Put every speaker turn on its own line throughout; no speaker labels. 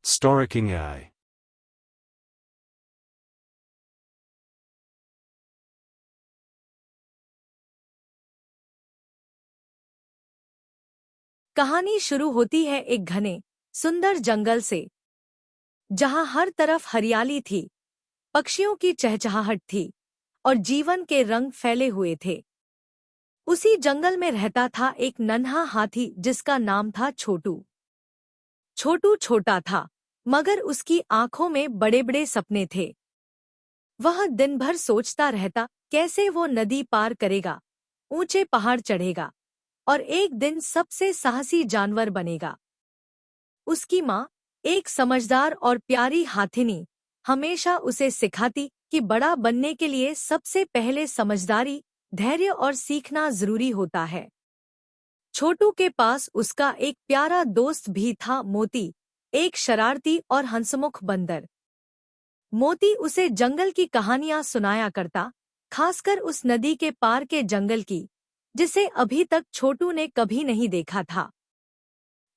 Storking Eye.
कहानी शुरू होती है एक घने सुंदर जंगल से, जहां हर तरफ हरियाली थी, पक्षियों की चहचहाहट थी और जीवन के रंग फैले हुए थे। उसी जंगल में रहता था एक नन्हा हाथी जिसका नाम था छोटू। छोटू छोटा था, मगर उसकी आंखों में बड़े बड़े सपने थे। वह दिन भर सोचता रहता कैसे वो नदी पार करेगा, ऊंचे पहाड़ चढ़ेगा और एक दिन सबसे साहसी जानवर बनेगा। उसकी माँ, एक समझदार और प्यारी हाथिनी, हमेशा उसे सिखाती कि बड़ा बनने के लिए सबसे पहले समझदारी, धैर्य और सीखना जरूरी होता है। छोटू के पास उसका एक प्यारा दोस्त भी था, मोती, एक शरारती और हंसमुख बंदर। मोती उसे जंगल की कहानियां सुनाया करता, खासकर उस नदी के पार के जंगल की, जिसे अभी तक छोटू ने कभी नहीं देखा था।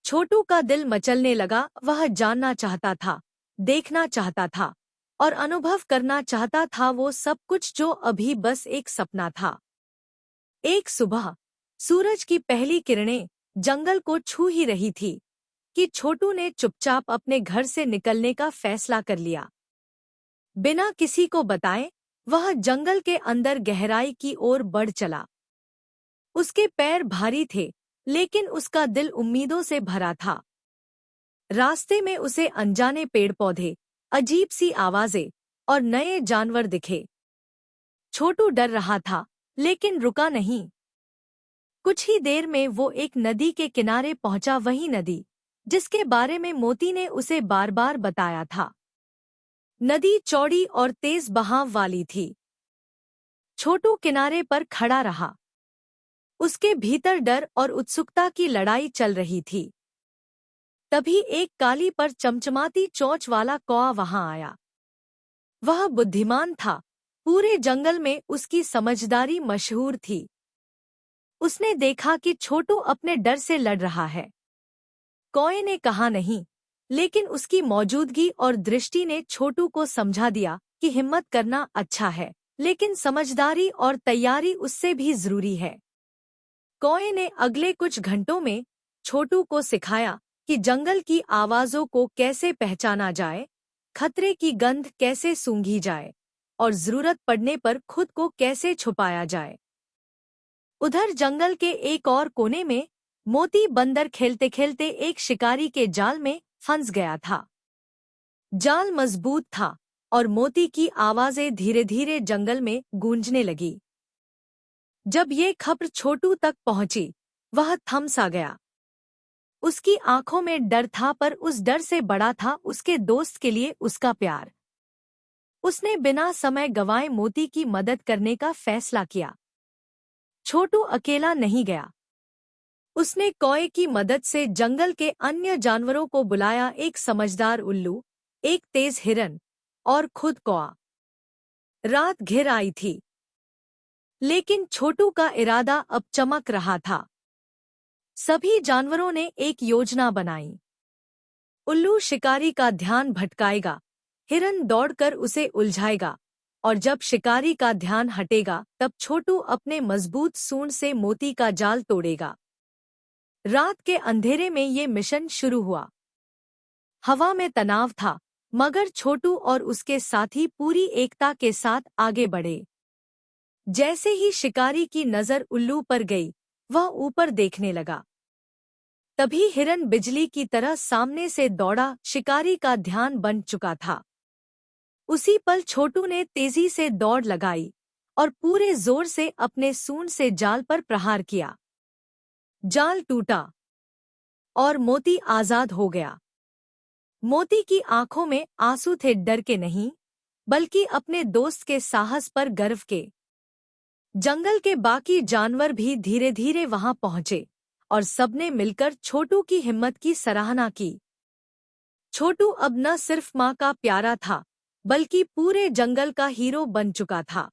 छोटू का दिल मचलने लगा। वह जानना चाहता था, देखना चाहता था और अनुभव करना चाहता था वो सब कुछ जो अभी बस एक सपना था। एक सुबह सूरज की पहली किरणें जंगल को छू ही रही थी कि छोटू ने चुपचाप अपने घर से निकलने का फैसला कर लिया। बिना किसी को बताए वह जंगल के अंदर गहराई की ओर बढ़ चला। उसके पैर भारी थे, लेकिन उसका दिल उम्मीदों से भरा था। रास्ते में उसे अनजाने पेड़ पौधे, अजीब सी आवाजें और नए जानवर दिखे। छोटू डर रहा था, लेकिन रुका नहीं। कुछ ही देर में वो एक नदी के किनारे पहुंचा, वही नदी जिसके बारे में मोती ने उसे बार बार बताया था। नदी चौड़ी और तेज बहाव वाली थी। छोटू किनारे पर खड़ा रहा। उसके भीतर डर और उत्सुकता की लड़ाई चल रही थी। तभी एक काली पर चमचमाती चोंच वाला कौवा वहां आया। वह बुद्धिमान था, पूरे जंगल में उसकी समझदारी मशहूर थी। उसने देखा कि छोटू अपने डर से लड़ रहा है। कौवे ने कहा नहीं, लेकिन उसकी मौजूदगी और दृष्टि ने छोटू को समझा दिया कि हिम्मत करना अच्छा है, लेकिन समझदारी और तैयारी उससे भी जरूरी है। कौवे ने अगले कुछ घंटों में छोटू को सिखाया कि जंगल की आवाजों को कैसे पहचाना जाए, खतरे की गंध कैसे सूंघी जाए और जरूरत पड़ने पर खुद को कैसे छुपाया जाए। उधर जंगल के एक और कोने में मोती बंदर खेलते खेलते एक शिकारी के जाल में फंस गया था। जाल मजबूत था और मोती की आवाजें धीरे धीरे जंगल में गूंजने लगी। जब ये खबर छोटू तक पहुंची, वह थम सा गया। उसकी आंखों में डर था, पर उस डर से बड़ा था उसके दोस्त के लिए उसका प्यार। उसने बिना समय गंवाए मोती की मदद करने का फैसला किया। छोटू अकेला नहीं गया। उसने कौवे की मदद से जंगल के अन्य जानवरों को बुलाया, एक समझदार उल्लू, एक तेज हिरन और खुद कौवा। रात घिर आई थी, लेकिन छोटू का इरादा अब चमक रहा था। सभी जानवरों ने एक योजना बनाई। उल्लू शिकारी का ध्यान भटकाएगा, हिरन दौड़कर उसे उलझाएगा और जब शिकारी का ध्यान हटेगा तब छोटू अपने मजबूत सूंड से मोती का जाल तोड़ेगा। रात के अंधेरे में ये मिशन शुरू हुआ। हवा में तनाव था, मगर छोटू और उसके साथी पूरी एकता के साथ आगे बढ़े। जैसे ही शिकारी की नजर उल्लू पर गई, वह ऊपर देखने लगा। तभी हिरन बिजली की तरह सामने से दौड़ा, शिकारी का ध्यान बन चुका था। उसी पल छोटू ने तेजी से दौड़ लगाई और पूरे जोर से अपने सूंड से जाल पर प्रहार किया। जाल टूटा और मोती आजाद हो गया। मोती की आंखों में आंसू थे, डर के नहीं, बल्कि अपने दोस्त के साहस पर गर्व के। जंगल के बाकी जानवर भी धीरे धीरे वहां पहुंचे और सबने मिलकर छोटू की हिम्मत की सराहना की। छोटू अब न सिर्फ मां का प्यारा था, बल्कि पूरे जंगल का हीरो बन चुका था।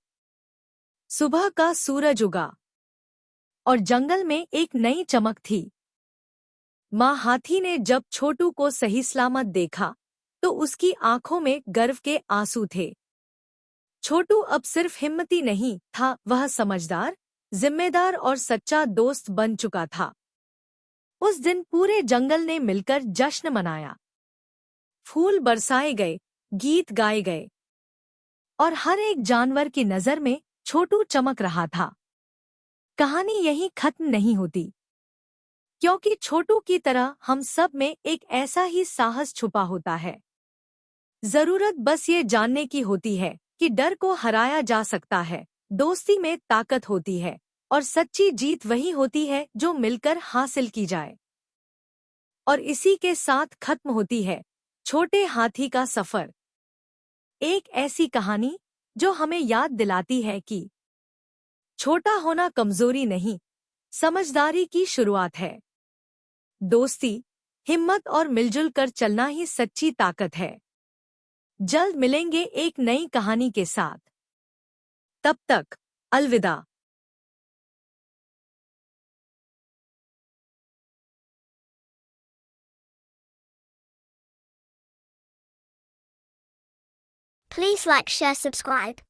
सुबह का सूरज उगा और जंगल में एक नई चमक थी। मां हाथी ने जब छोटू को सही सलामत देखा, तो उसकी आंखों में गर्व के आंसू थे। छोटू अब सिर्फ हिम्मती नहीं था, वह समझदार, जिम्मेदार और सच्चा दोस्त बन चुका था। उस दिन पूरे जंगल ने मिलकर जश्न मनाया। फूल बरसाए गए, गीत गाए गए और हर एक जानवर की नजर में छोटू चमक रहा था। कहानी यहीं खत्म नहीं होती, क्योंकि छोटू की तरह हम सब में एक ऐसा ही साहस छुपा होता है। जरूरत बस ये जानने की होती है कि डर को हराया जा सकता है, दोस्ती में ताकत होती है और सच्ची जीत वही होती है जो मिलकर हासिल की जाए। और इसी के साथ खत्म होती है छोटे हाथी का सफर, एक ऐसी कहानी जो हमें याद दिलाती है कि छोटा होना कमजोरी नहीं, समझदारी की शुरुआत है। दोस्ती, हिम्मत और मिलजुल कर चलना ही सच्ची ताकत है। जल्द मिलेंगे एक नई कहानी के साथ। तब तक अलविदा।
Please like, share, subscribe.